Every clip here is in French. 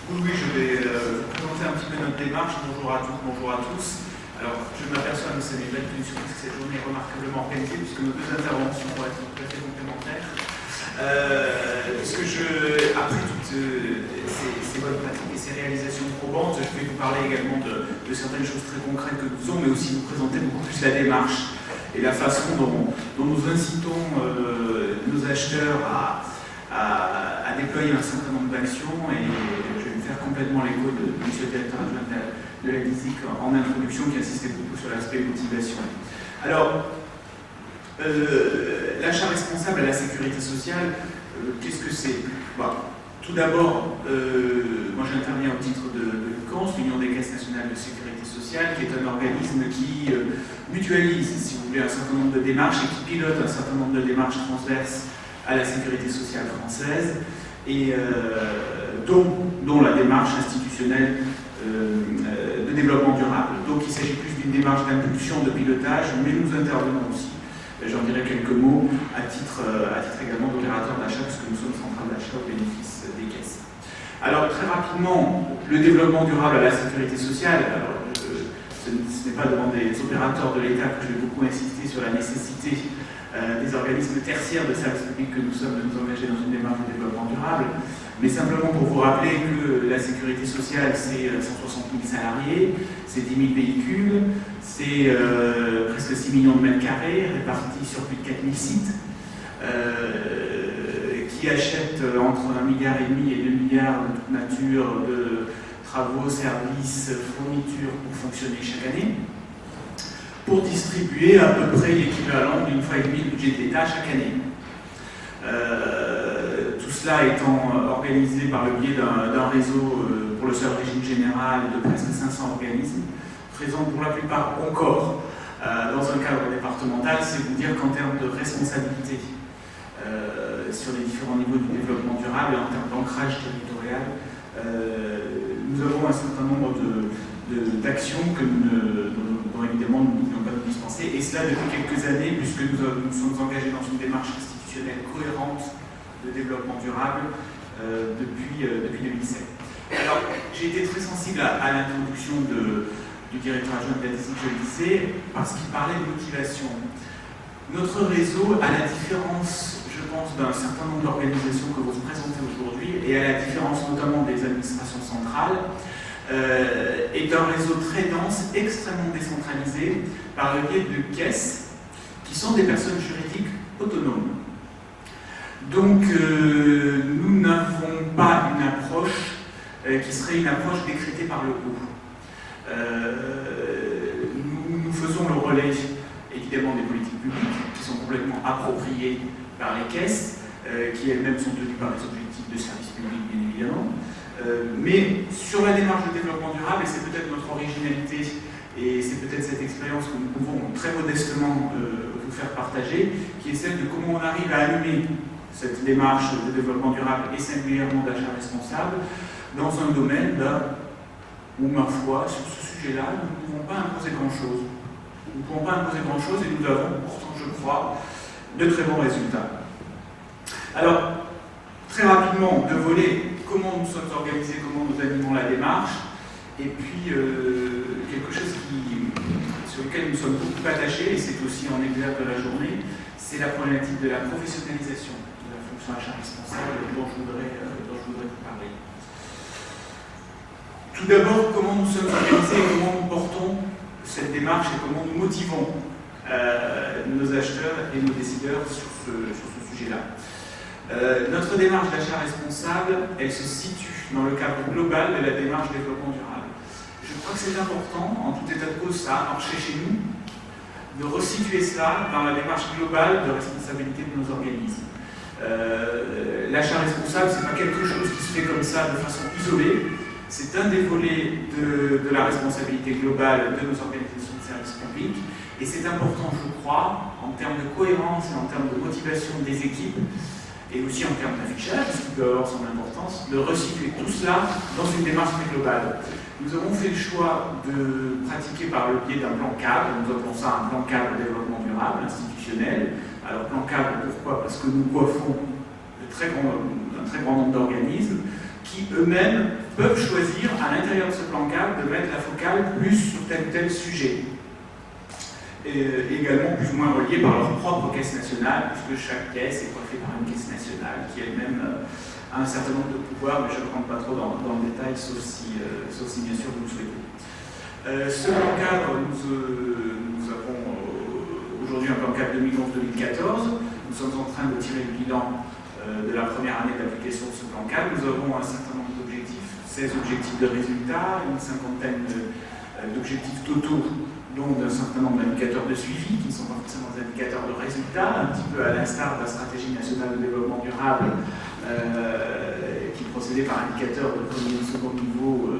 Oui, je vais vous présenter un petit peu notre démarche. Bonjour à toutes, bonjour à tous. Alors, je m'aperçois que c'est une belle surprise que cette journée est remarquablement organisée, puisque nos deux interventions vont être tout à fait complémentaires. Après toutes ces bonnes pratiques et ces réalisations probantes, je vais vous parler également de certaines choses très concrètes que nous faisons, mais aussi vous présenter beaucoup plus la démarche et la façon dont nous incitons nos acheteurs à déployer un certain nombre d'actions. Et je vais me faire complètement l'écho de M. le directeur adjoint de la DISIC en introduction, qui insistait beaucoup sur l'aspect motivation. Alors, l'achat responsable à la sécurité sociale, qu'est-ce que c'est? Tout d'abord, moi j'interviens au titre de l'UCANS, l'Union des caisses nationales de sécurité sociale, qui est un organisme qui mutualise, si vous voulez, un certain nombre de démarches et qui pilote un certain nombre de démarches transverses à la sécurité sociale française, et dont la démarche institutionnelle de développement durable. Donc il s'agit plus d'une démarche d'impulsion, de pilotage, mais nous intervenons aussi, j'en dirai quelques mots, à titre également d'opérateur d'achat, puisque nous sommes centrales d'achat au bénéfice des caisses. Alors très rapidement, le développement durable à la sécurité sociale, alors, ce n'est pas devant des opérateurs de l'État que je vais beaucoup insister sur la nécessité des organismes tertiaires de services publics que nous sommes de nous engager dans une démarche de développement durable, mais simplement pour vous rappeler que la sécurité sociale, c'est 160 000 salariés, c'est 10 000 véhicules, c'est presque 6 millions de mètres carrés répartis sur plus de 4 000 sites, qui achètent entre 1,5 milliard et 2 milliards de toute nature de travaux, services, fournitures pour fonctionner chaque année, pour distribuer à peu près l'équivalent d'une fois et demie le budget de l'État chaque année. Tout cela étant organisé par le biais d'un réseau pour le seul régime général de presque 500 organismes, présents pour la plupart encore dans un cadre départemental. C'est vous dire qu'en termes de responsabilité sur les différents niveaux du développement durable et en termes d'ancrage territorial, nous avons un certain nombre d'actions dont évidemment nous ne pouvons pas nous dispenser, et cela depuis quelques années, puisque nous sommes engagés dans une démarche institutionnelle cohérente de développement durable depuis 2007. Alors, j'ai été très sensible à l'introduction du directeur adjoint de la DISIC, je le disais, parce qu'il parlait de motivation. Notre réseau, à la différence, je pense, d'un certain nombre d'organisations que vous présentez aujourd'hui, et à la différence notamment des administrations centrales, est un réseau très dense, extrêmement décentralisé, par le biais de caisses qui sont des personnes juridiques autonomes. Donc, nous n'avons pas une approche qui serait une approche décrétée par le haut. Nous faisons le relais, évidemment, des politiques publiques qui sont complètement appropriées par les caisses, qui elles-mêmes sont tenues par les objectifs de service public, bien évidemment. Mais sur la démarche de développement durable, et c'est peut-être notre originalité, et c'est peut-être cette expérience que nous pouvons très modestement vous faire partager, qui est celle de comment on arrive à allumer cette démarche de développement durable et singulièrement d'achat responsable dans un domaine où, ma foi, sur ce sujet-là, nous ne pouvons pas imposer grand-chose. Nous ne pouvons pas imposer grand-chose et nous avons pourtant, je crois, de très bons résultats. Alors, très rapidement, deux volets. Comment nous sommes organisés, comment nous animons la démarche, et puis quelque chose sur lequel nous sommes beaucoup attachés, et c'est aussi en exergue de la journée, c'est la problématique de la professionnalisation de la fonction achat responsable dont je voudrais vous parler. Tout d'abord, comment nous sommes organisés et comment nous portons cette démarche et comment nous motivons nos acheteurs et nos décideurs sur ce sujet-là. Notre démarche d'achat responsable, elle se situe dans le cadre global de la démarche développement durable. Je crois que c'est important, en tout état de cause, ça a marché chez nous, de resituer cela dans la démarche globale de responsabilité de nos organismes. L'achat responsable, ce n'est pas quelque chose qui se fait comme ça de façon isolée, c'est un des volets de la responsabilité globale de nos organisations de services publics, et c'est important, je crois, en termes de cohérence et en termes de motivation des équipes, et aussi en termes d'affichage, ce qui peut avoir son importance, de resituer tout cela dans une démarche plus globale. Nous avons fait le choix de pratiquer par le biais d'un plan cadre, nous appelons ça un plan cadre de développement durable, institutionnel. Alors plan cadre, pourquoi? Parce que nous coiffons un très grand nombre d'organismes qui eux-mêmes peuvent choisir à l'intérieur de ce plan cadre de mettre la focale plus sur tel ou tel sujet. Et également plus ou moins reliés par leur propre caisse nationale, puisque chaque caisse est coiffée par une caisse nationale qui elle-même a un certain nombre de pouvoirs, mais je ne rentre pas trop dans le détail, sauf si bien sûr vous le souhaitez. Ce plan cadre, nous avons aujourd'hui un plan cadre 2011-2014. Nous sommes en train de tirer le bilan de la première année d'application de ce plan cadre. Nous avons un certain nombre d'objectifs, 16 objectifs de résultats, une cinquantaine d'objectifs totaux, dont un certain nombre d'indicateurs de suivi, qui ne sont pas forcément des indicateurs de résultats, un petit peu à l'instar de la stratégie nationale de développement durable, qui procédait par indicateurs de premier et de second niveau.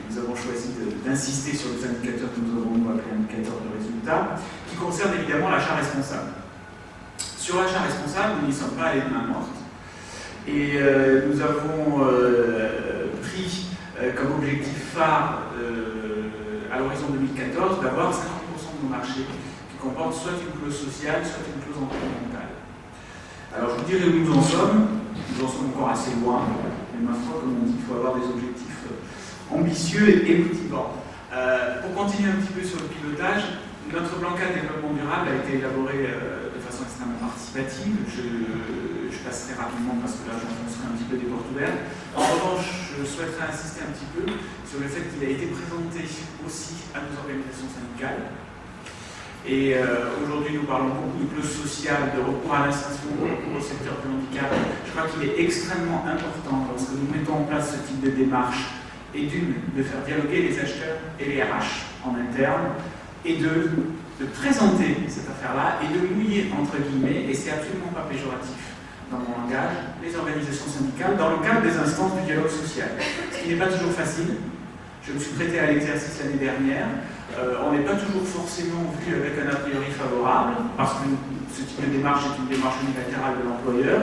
Nous avons choisi d'insister sur les indicateurs que nous avons appelés indicateurs de résultats, qui concernent évidemment l'achat responsable. Sur l'achat responsable, nous n'y sommes pas allés de main morte. Et nous avons pris comme objectif phare à l'horizon 2014 d'avoir 50% de nos marchés qui comportent soit une clause sociale, soit une clause environnementale. Alors je vous dirai où nous en sommes encore assez loin, mais ma foi, comme on dit, il faut avoir des objectifs ambitieux et motivants. Pour continuer un petit peu sur le pilotage, notre plan cadre de développement durable a été élaboré de façon extrêmement participative. Je passerai rapidement parce que là j'enfoncerai un petit peu des portes ouvertes. En revanche, je souhaiterais insister un petit peu sur le fait qu'il a été présenté aussi à nos organisations syndicales. Et aujourd'hui, nous parlons beaucoup de clause sociale, de recours à l'insertion, de recours au secteur du handicap. Je crois qu'il est extrêmement important, lorsque nous mettons en place ce type de démarche, et de faire dialoguer les acheteurs et les RH en interne, et de présenter cette affaire-là, et de mouiller, entre guillemets, et c'est absolument pas péjoratif dans mon langage, les organisations syndicales dans le cadre des instances du dialogue social. Ce qui n'est pas toujours facile. Je me suis prêté à l'exercice l'année dernière. On n'est pas toujours forcément vu avec un a priori favorable, parce que ce type de démarche est une démarche unilatérale de l'employeur.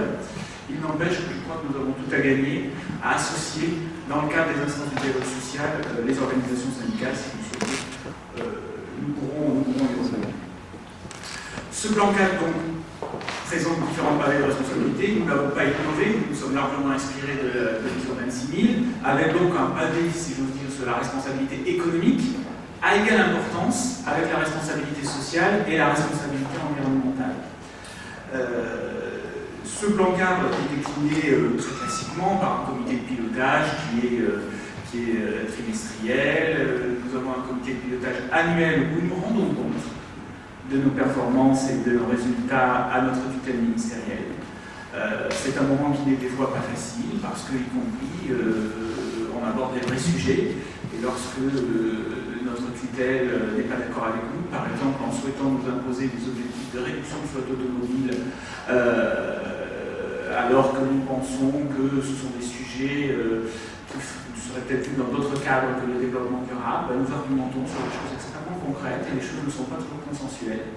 Il n'empêche que je crois que nous avons tout à gagner à associer, dans le cadre des instances du dialogue social, les organisations syndicales, si vous souhaitez. Nous pourrons y revenir. Ce plan cadre, donc, présente différents pavés de responsabilité. Nous ne l'avons pas innové, nous sommes largement inspirés de l'ISO 26000, avec donc un pavé, si j'ose dire, sur la responsabilité économique, à égale importance avec la responsabilité sociale et la responsabilité environnementale. Ce plan cadre est décliné très classiquement par un comité de pilotage qui est trimestriel. Nous avons un comité de pilotage annuel où nous rendons compte de nos performances et de nos résultats à notre tutelle ministérielle. C'est un moment qui n'est des fois pas facile parce qu'y compris on aborde des vrais sujets et lorsque notre tutelle n'est pas d'accord avec nous, par exemple en souhaitant nous imposer des objectifs de réduction de flotte automobile alors que nous pensons que ce sont des sujets qui seraient peut-être vus dans d'autres cadres que le développement durable, nous argumentons sur des choses extrêmement concrètes et les choses ne sont pas toujours consensuelles.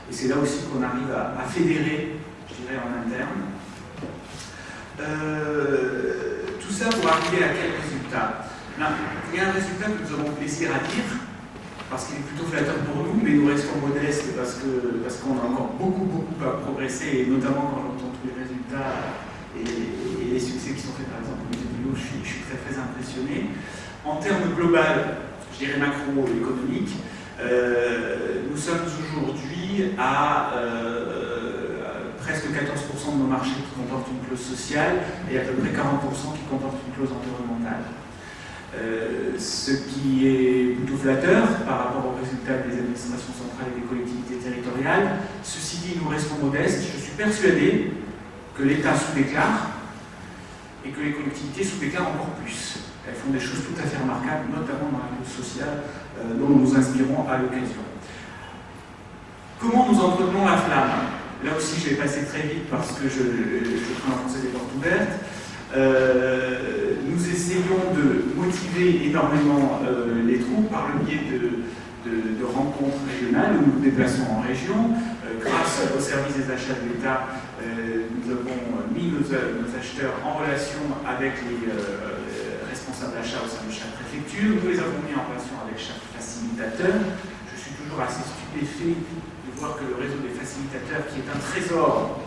Et c'est là aussi qu'on arrive à fédérer, je dirais, en interne. Tout ça pour arriver à quel résultat? Là, il y a un résultat que nous avons plaisir à dire, parce qu'il est plutôt flatteur pour nous, mais nous restons modestes parce qu'on a encore beaucoup à progresser, et notamment quand j'entends tous les résultats et les succès qui sont faits par exemple au Musée du Louvre, je suis très impressionné. En termes global, je dirais macroéconomiques, nous sommes aujourd'hui à presque 14% de nos marchés qui comportent une clause sociale et à peu près 40% qui comportent une clause environnementale. Ce qui est plutôt flatteur par rapport aux résultats des administrations centrales et des collectivités territoriales. Ceci dit, nous restons modestes. Je suis persuadé que l'État sous-déclare et que les collectivités sous-déclarent encore plus. Elles font des choses tout à fait remarquables, notamment dans la clause sociale, dont nous nous inspirons à l'occasion. Comment nous entretenons la flamme? Là aussi, je vais passer très vite parce que je prends enfoncer des portes ouvertes. Nous essayons de motiver énormément les troupes par le biais de rencontres régionales où nous nous déplaçons en région. Grâce au service des achats de l'État, nous avons mis nos acheteurs en relation avec les responsables d'achat au sein de chaque préfecture. Nous les avons mis en relation avec chaque facilitateur. Je suis toujours assez stupéfait de voir que le réseau des facilitateurs, qui est un trésor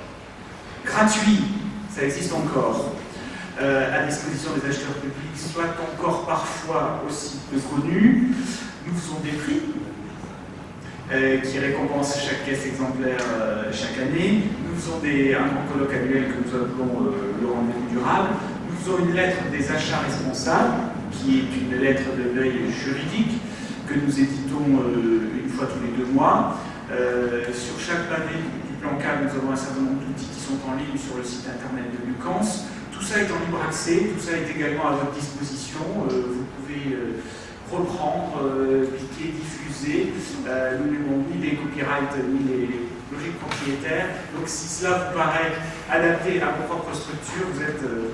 gratuit, ça existe encore. à disposition des acheteurs publics soient encore parfois aussi peu connus. Nous faisons des prix qui récompensent chaque caisse exemplaire chaque année. Nous faisons un grand colloque annuel que nous appelons le rendez-vous durable. Nous faisons une lettre des achats responsables, qui est une lettre de veille juridique que nous éditons une fois tous les 2 mois. Sur chaque pavée du plan cadre, nous avons un certain nombre d'outils qui sont en ligne sur le site internet de Lucans. Tout ça est en libre accès, tout ça est également à votre disposition. Vous pouvez reprendre, cliquer, diffuser. Nous n'avons ni les copyrights ni les logiques propriétaires. Donc si cela vous paraît adapté à vos propres structures, vous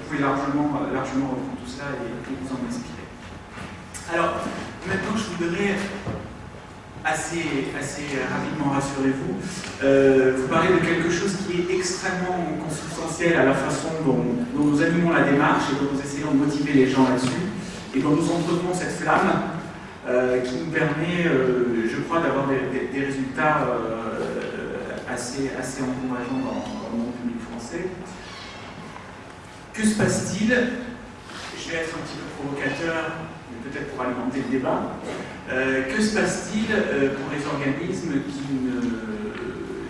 pouvez largement reprendre tout ça et vous en inspirer. Alors, maintenant je voudrais assez rapidement, rassurez-vous, vous parler de quelque chose qui est extrêmement consubstantiel à la façon dont nous animons la démarche et dont nous essayons de motiver les gens là-dessus, et dont nous entretenons cette flamme qui nous permet, je crois, d'avoir des résultats assez encourageants dans le monde public français. Que se passe-t-il? Je vais être un petit peu provocateur, mais peut-être pour alimenter le débat. Que se passe-t-il pour les organismes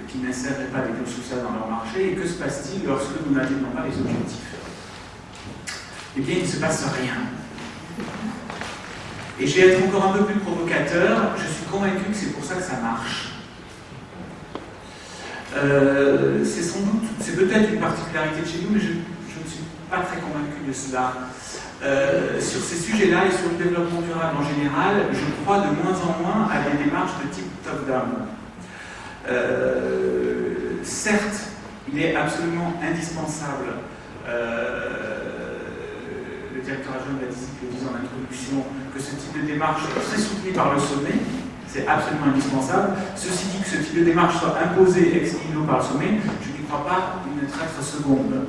qui n'insèrent pas des clauses sociales dans leur marché, et que se passe-t-il lorsque nous n'atteignons pas les objectifs? Eh bien, il ne se passe rien. Et je vais être encore un peu plus provocateur, je suis convaincu que c'est pour ça que ça marche. C'est peut-être une particularité de chez nous, mais je ne suis pas très convaincu de cela. Sur ces sujets-là et sur le développement durable en général, je crois de moins en moins à des démarches de type top-down. Certes, il est absolument indispensable, le directeur adjoint de la DISIC le disait en introduction, que ce type de démarche soit soutenu par le sommet. C'est absolument indispensable. Ceci dit, que ce type de démarche soit imposé ex nihilo par le sommet, je n'y crois pas une traître seconde.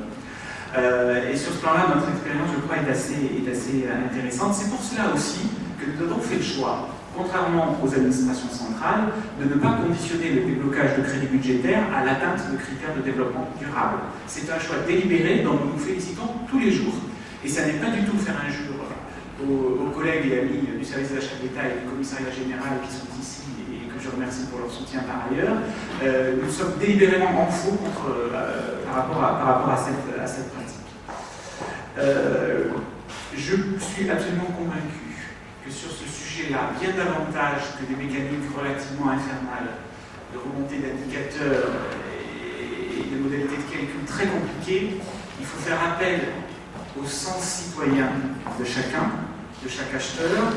Et sur ce plan-là, notre expérience, je crois, est assez intéressante. C'est pour cela aussi que nous avons fait le choix, contrairement aux administrations centrales, de ne pas conditionner le déblocage de crédits budgétaires à l'atteinte de critères de développement durable. C'est un choix délibéré dont nous nous félicitons tous les jours. Et ça n'est pas du tout faire injure aux collègues et amis du service d'achat d'État et du commissariat général qui sont ici et que je remercie pour leur soutien par ailleurs. Nous sommes délibérément en faux par rapport à cette pratique. Je suis absolument convaincu que sur ce sujet-là, bien davantage que des mécaniques relativement infernales de remontée d'indicateurs et des modalités de calcul très compliquées, il faut faire appel au sens citoyen de chacun, de chaque acheteur,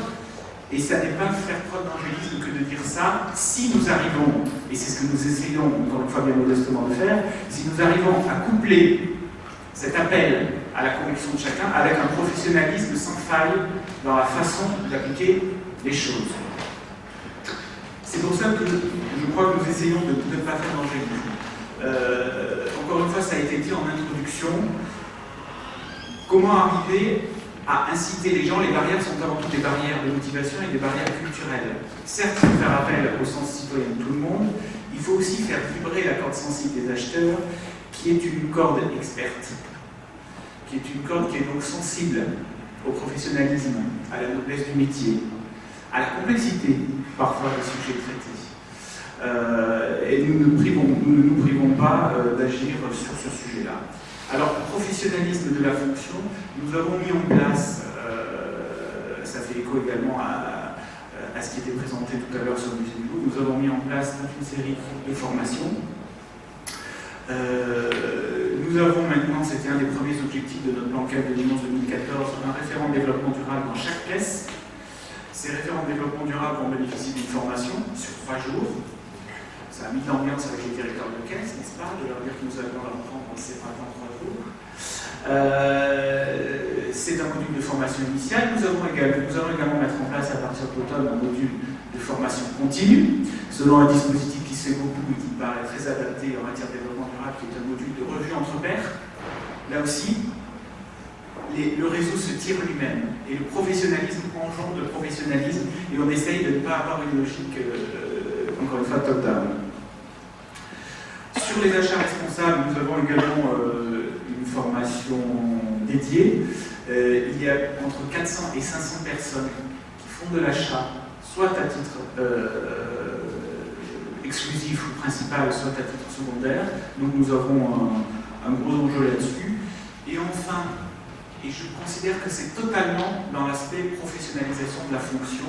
et ça n'est pas faire preuve d'angélisme que de dire ça. Si nous arrivons, et c'est ce que nous essayons, encore une fois bien modestement de faire, si nous arrivons à coupler cet appel à la conviction de chacun avec un professionnalisme sans faille dans la façon d'appliquer les choses. C'est pour ça que je crois que nous essayons de ne pas faire d'angélisme. Encore une fois, ça a été dit en introduction. Comment arriver à inciter les gens? Les barrières sont avant tout des barrières de motivation et des barrières culturelles. Certes, il faut faire appel au sens citoyen de tout le monde, il faut aussi faire vibrer la corde sensible des acheteurs, qui est une corde experte, qui est une corde qui est donc sensible au professionnalisme, à la noblesse du métier, à la complexité parfois des sujets traités. Et nous ne nous privons pas d'agir sur ce sujet-là. Alors, professionnalisme de la fonction, nous avons mis en place, ça fait écho également à ce qui était présenté tout à l'heure sur le musée du Louvre, nous avons mis en place toute une série de formations. Nous avons maintenant, c'était un des premiers objectifs de notre plan cadre de 2014, un référent de développement durable dans chaque caisse. Ces référents de développement durable vont bénéficier d'une formation sur 3 jours. Ça a mis l'ambiance avec les directeurs de caisse, n'est-ce pas, de leur dire que nous allons leur prendre ces 3 jours. C'est un module de formation initiale. Nous allons également mettre en place à partir de l'automne un module de formation continue, selon un dispositif qui se fait beaucoup et qui paraît très adapté en matière de développement durable, qui est un module de revue entre pairs. Là aussi, le réseau se tire lui-même et le professionnalisme engendre le professionnalisme et on essaye de ne pas avoir une logique, encore une fois, top-down. Sur les achats responsables, nous avons également une formation dédié. Il y a entre 400 et 500 personnes qui font de l'achat, soit à titre exclusif ou principal, soit à titre secondaire. Donc nous avons un gros enjeu là-dessus. Et enfin, et je considère que c'est totalement dans l'aspect professionnalisation de la fonction,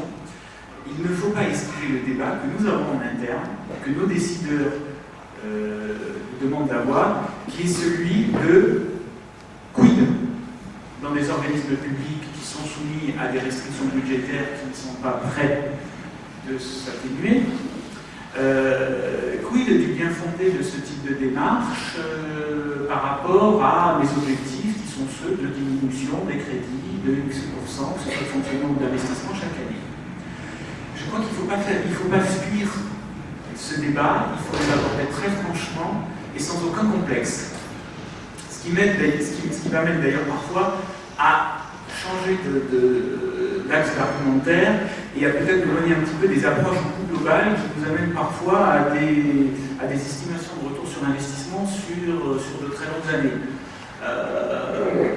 il ne faut pas esquiver le débat que nous avons en interne, que nos décideurs demandent d'avoir, qui est celui de quid dans des organismes publics qui sont soumis à des restrictions budgétaires qui ne sont pas prêts de s'atténuer. Quid du bien fondé de ce type de démarche par rapport à mes objectifs qui sont ceux de diminution des crédits de X%, que ce soit de fonctionnement ou d'investissement chaque année. Je crois qu'il ne faut pas fuir ce débat, il faut l'aborder très franchement et sans aucun complexe. Ce qui m'amène d'ailleurs parfois à changer d'axe argumentaire et à peut-être nous donner un petit peu des approches beaucoup globales qui nous amènent parfois à des estimations de retour sur investissement sur de très longues années.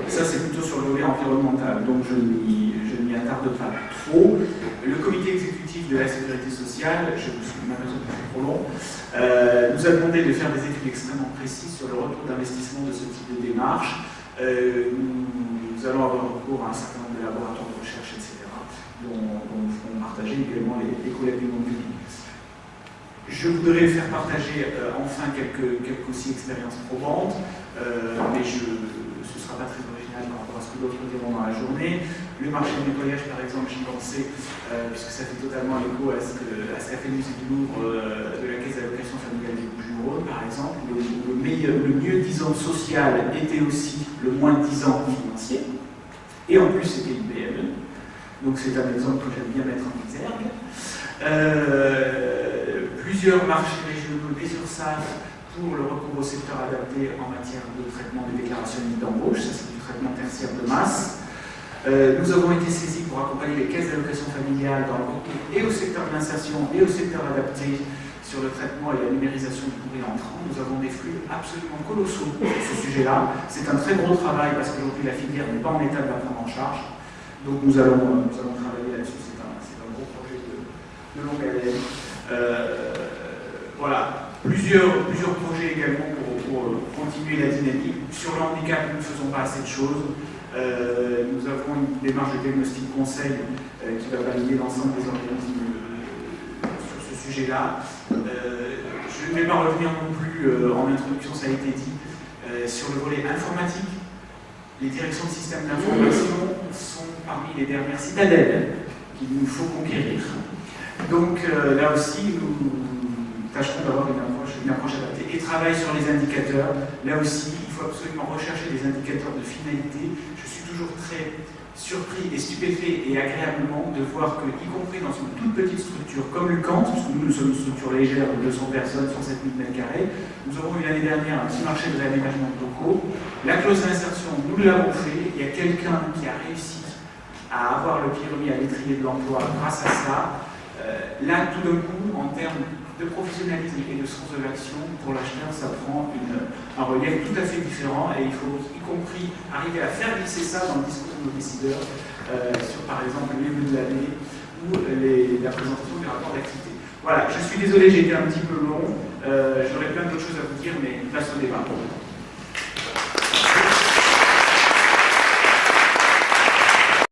Ça, c'est plutôt sur le volet environnemental, donc je n'y attarde pas trop. Le comité exécutif de la sécurité sociale, je suis malheureusement trop long, nous a demandé de faire des études extrêmement précises sur le retour d'investissement de ce type de démarche. Nous allons avoir recours à un certain nombre de laboratoires de recherche, etc., dont nous ferons partager également les collègues du monde public. Je voudrais faire partager enfin quelques aussi expériences probantes, mais ce ne sera pas très original par rapport à ce que d'autres diront dans la journée. Le marché du nettoyage, par exemple, j'y pensais, puisque ça fait totalement écho à ce qu'a fait le musée du Louvre de la Caisse d'allocation familiale des Bouches-du-Rhône, par exemple. Le mieux disant social était aussi le moins disant financier, et en plus c'était une PME. Donc c'est un exemple que j'aime bien mettre en exergue. Plusieurs marchés régionaux, des URSSAF pour le recours au secteur adapté en matière de traitement des déclarations d'embauche, ça c'est du traitement tertiaire de masse. Nous avons été saisis pour accompagner les caisses d'allocation familiale dans le recours et au secteur de l'insertion et au secteur adapté sur le traitement et la numérisation du courrier entrant. Nous avons des flux absolument colossaux sur ce sujet-là. C'est un très gros travail parce qu'aujourd'hui la filière n'est pas en état de la prendre en charge. Donc nous allons travailler là-dessus. C'est un gros projet de longue haleine. Voilà, plusieurs projets également pour continuer la dynamique. Sur le handicap, nous ne faisons pas assez de choses. Nous avons une démarche de diagnostic conseil qui va valider l'ensemble des organismes sur ce sujet-là. Je ne vais pas revenir non plus en introduction, ça a été dit, sur le volet informatique. Les directions de systèmes d'information sont parmi les dernières citadelles qu'il nous faut conquérir. Donc là aussi, nous tâcherons d'avoir une approche adaptée. Et travail sur les indicateurs. Là aussi, il faut absolument rechercher des indicateurs de finalité. Je suis toujours très surpris et stupéfait et agréablement de voir que, y compris dans une toute petite structure comme Lucant, parce que nous sommes une structure légère de 200 personnes sur 7000 m², nous avons eu l'année dernière un petit marché de réaménagement de locaux. La clause d'insertion, nous l'avons fait. Il y a quelqu'un qui a réussi à avoir le pied remis à l'étrier de l'emploi grâce à ça. Là, tout d'un coup, en termes de professionnalisme et de sens de l'action, pour l'acheteur, ça prend un relief tout à fait différent et il faut y compris arriver à faire glisser ça dans le discours de nos décideurs sur, par exemple, le début de l'année ou la présentation des rapports d'activité. Voilà, je suis désolé, j'ai été un petit peu long, j'aurais plein d'autres choses à vous dire, mais place au débat.